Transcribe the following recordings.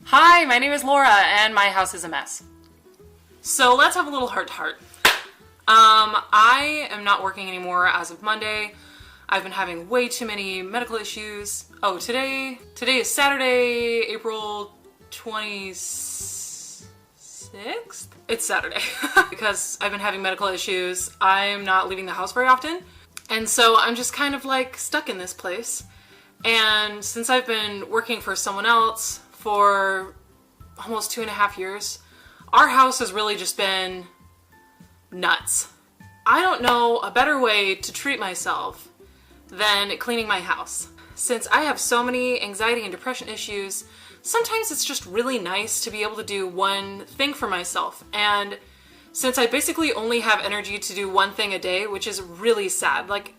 Hi, my name is Laura, and my house is a mess. So let's have a little heart-to-heart. I am not working anymore as of Monday. I've been having way too many medical issues. Oh, today is Saturday, April 26th? It's Saturday. Because I've been having medical issues, I'm not leaving the house very often. And so I'm just kind of like stuck in this place. And since I've been working for someone else for almost 2.5 years, our house has really just been nuts. I don't know a better way to treat myself than cleaning my house. Since I have so many anxiety and depression issues, sometimes it's just really nice to be able to do one thing for myself. And since I basically only have energy to do one thing a day, which is really sad. Like,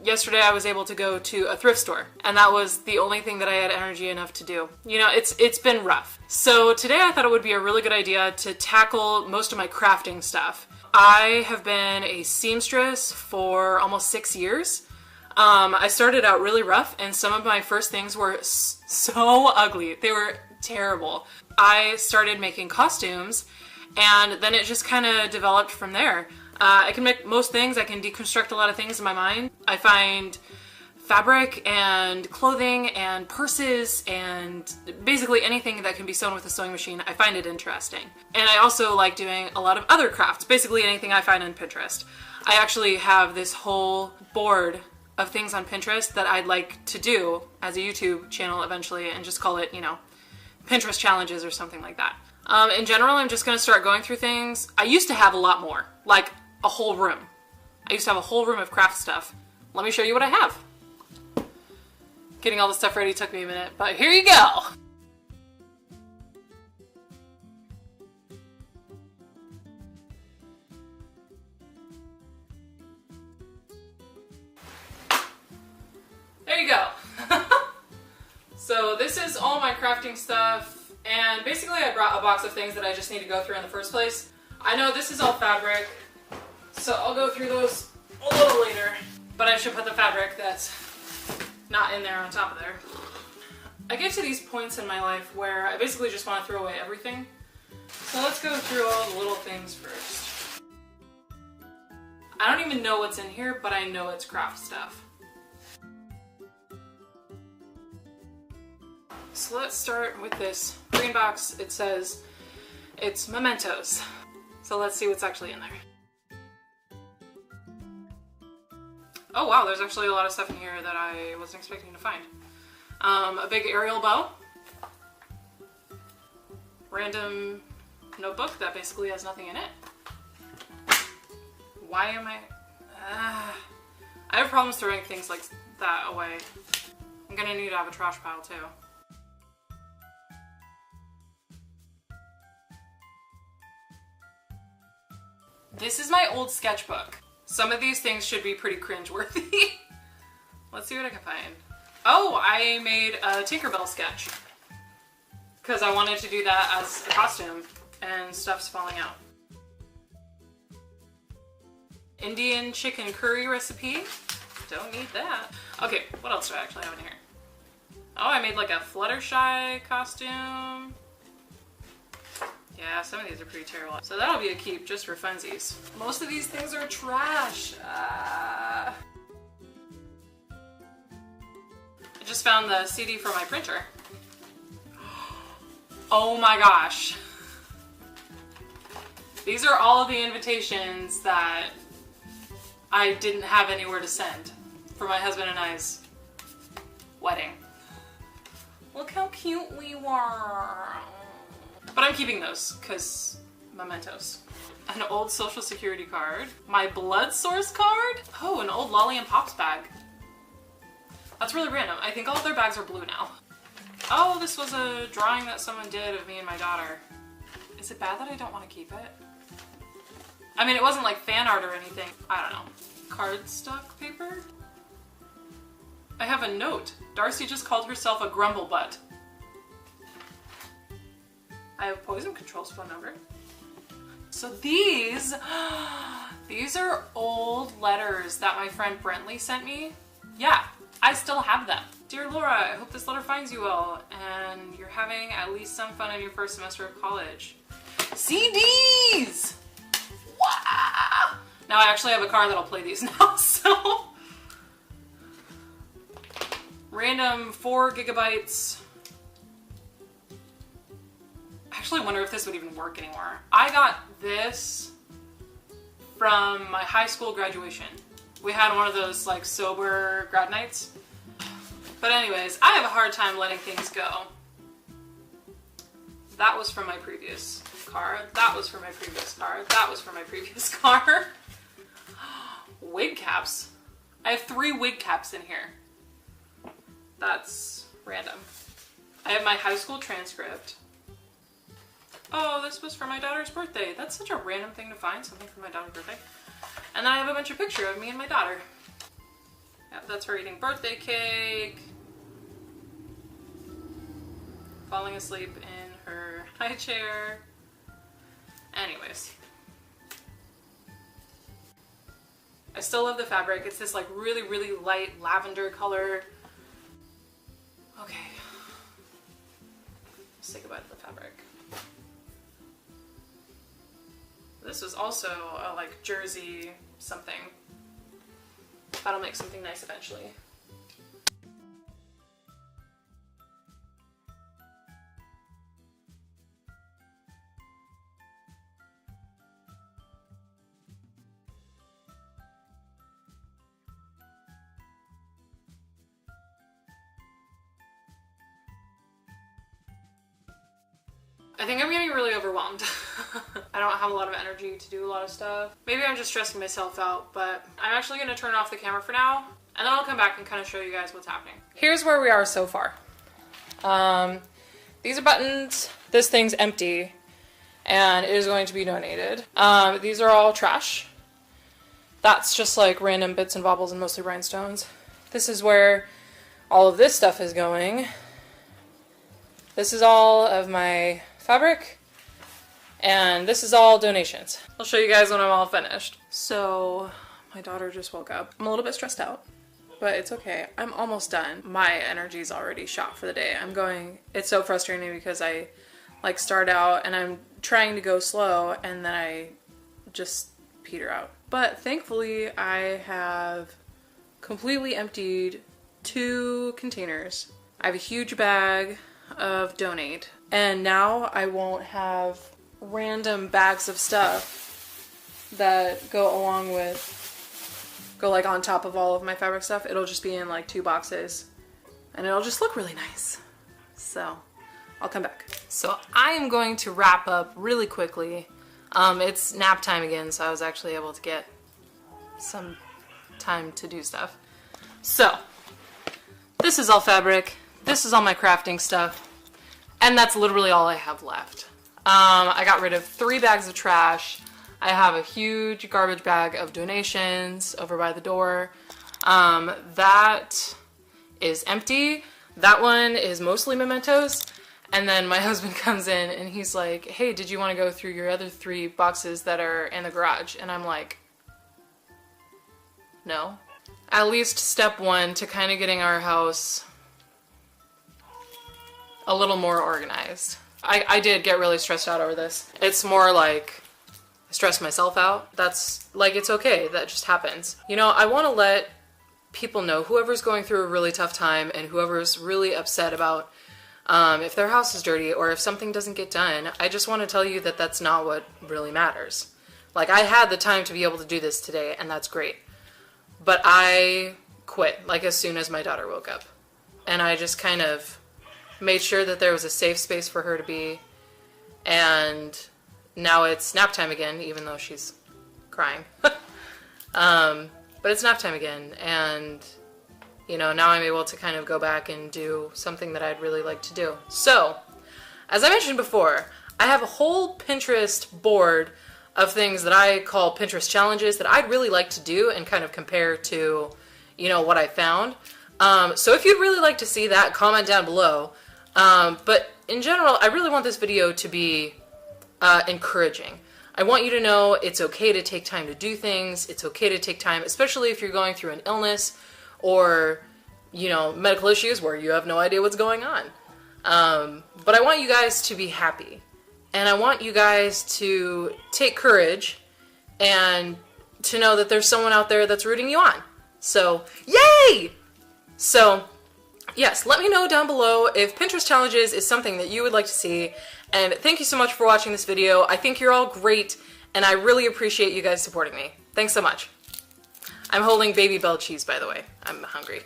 yesterday I was able to go to a thrift store, and that was the only thing that I had energy enough to do. You know, it's been rough. So today I thought it would be a really good idea to tackle most of my crafting stuff. I have been a seamstress for almost 6 years. I started out really rough, and some of my first things were so ugly. They were terrible. I started making costumes, and then it just kind of developed from there. I can make most things. I can deconstruct a lot of things in my mind. I find fabric and clothing and purses and basically anything that can be sewn with a sewing machine. I find it interesting. And I also like doing a lot of other crafts, basically anything I find on Pinterest. I actually have this whole board of things on Pinterest that I'd like to do as a YouTube channel eventually and just call it, you know, Pinterest challenges or something like that. In general, I'm just going to start going through things. I used to have a lot more, like a whole room. I used to have a whole room of craft stuff. Let me show you what I have. Getting all the stuff ready took me a minute, but here you go. There you go. So this is all my crafting stuff. And basically I brought a box of things that I just need to go through in the first place. I know this is all fabric, so I'll go through those a little later. But I should put the fabric that's not in there on top of there. I get to these points in my life where I basically just want to throw away everything. So let's go through all the little things first. I don't even know what's in here, but I know it's craft stuff. So let's start with this green box. It says it's mementos. So let's see what's actually in there. Oh wow, there's actually a lot of stuff in here that I wasn't expecting to find. A big aerial bow. Random notebook that basically has nothing in it. Why am I have problems throwing things like that away. I'm gonna need to have a trash pile too. This is my old sketchbook. Some of these things should be pretty cringeworthy. Let's see what I can find. Oh, I made a Tinkerbell sketch because I wanted to do that as a costume and stuff's falling out. Indian chicken curry recipe. Don't need that. Okay, what else do I actually have in here? Oh, I made like a Fluttershy costume. Yeah, some of these are pretty terrible. So that'll be a keep just for funsies. Most of these things are trash. I just found the CD for my printer. Oh my gosh. These are all of the invitations that I didn't have anywhere to send for my husband and I's wedding. Look how cute we were. But I'm keeping those, because mementos. An old social security card. My blood source card? Oh, an old Lolly and Pops bag. That's really random. I think all of their bags are blue now. Oh, this was a drawing that someone did of me and my daughter. Is it bad that I don't want to keep it? I mean, it wasn't like fan art or anything. I don't know. Cardstock paper? I have a note. Darcy just called herself a grumble butt. I have poison control's phone number. So these are old letters that my friend Brentley sent me. Yeah, I still have them. Dear Laura, I hope this letter finds you well and you're having at least some fun in your first semester of college. CDs! Wow! Now I actually have a car that'll play these now, so... Random 4 gigabytes. I actually wonder if this would even work anymore. I got this from my high school graduation. We had one of those like sober grad nights. But anyways, I have a hard time letting things go. That was from my previous car. That was from my previous car. That was from my previous car. Wig caps. I have 3 wig caps in here. That's random. I have my high school transcript. Oh, this was for my daughter's birthday. That's such a random thing to find, something for my daughter's birthday. And then I have a bunch of pictures of me and my daughter. Yeah, that's her eating birthday cake. Falling asleep in her high chair. Anyways. I still love the fabric. It's this like really, really light lavender color. Okay. Let's say goodbye to the fabric. This was also a like jersey something. That'll make something nice eventually. I think I'm getting really overwhelmed. I don't have a lot of energy to do a lot of stuff. Maybe I'm just stressing myself out, but I'm actually gonna turn off the camera for now, and then I'll come back and kind of show you guys what's happening. Here's where we are so far. These are buttons. This thing's empty, and it is going to be donated. These are all trash. That's just like random bits and baubles and mostly rhinestones. This is where all of this stuff is going. This is all of my fabric, and this is all donations. I'll show you guys when I'm all finished. So my daughter just woke up. I'm a little bit stressed out, but it's okay. I'm almost done. My energy's already shot for the day. It's so frustrating because I like start out and I'm trying to go slow and then I just peter out. But thankfully I have completely emptied 2 containers. I have a huge bag of donate, and now I won't have random bags of stuff that go like on top of all of my fabric stuff. It'll just be in like 2 boxes and it'll just look really nice. So I'll come back. So I am going to wrap up really quickly. It's nap time again, so I was actually able to get some time to do stuff. So this is all fabric. This is all my crafting stuff, and that's literally all I have left. I got rid of 3 bags of trash. I have a huge garbage bag of donations over by the door. That is empty. That one is mostly mementos. And then my husband comes in and he's like, hey, did you want to go through your other 3 boxes that are in the garage? And I'm like, no. At least step 1 to kind of getting our house a little more organized. I did get really stressed out over this. It's more like I stressed myself out. That's like, it's okay. That just happens. You know, I want to let people know, whoever's going through a really tough time and whoever's really upset about if their house is dirty or if something doesn't get done, I just want to tell you that that's not what really matters. Like, I had the time to be able to do this today, and that's great. But I quit, like, as soon as my daughter woke up. And I just kind of made sure that there was a safe space for her to be, and now it's nap time again, even though she's crying. But it's nap time again, and you know, now I'm able to kind of go back and do something that I'd really like to do. So, as I mentioned before, I have a whole Pinterest board of things that I call Pinterest challenges that I'd really like to do and kind of compare to, you know, what I found. So if you'd really like to see that, comment down below. But in general, I really want this video to be encouraging. I want you to know it's okay to take time to do things. It's okay to take time, especially if you're going through an illness or you know, medical issues where you have no idea what's going on. But I want you guys to be happy. And I want you guys to take courage and to know that there's someone out there that's rooting you on. So, yay! So, yes, let me know down below if Pinterest challenges is something that you would like to see. And thank you so much for watching this video. I think you're all great, and I really appreciate you guys supporting me. Thanks so much. I'm holding Baby Bell cheese, by the way. I'm hungry.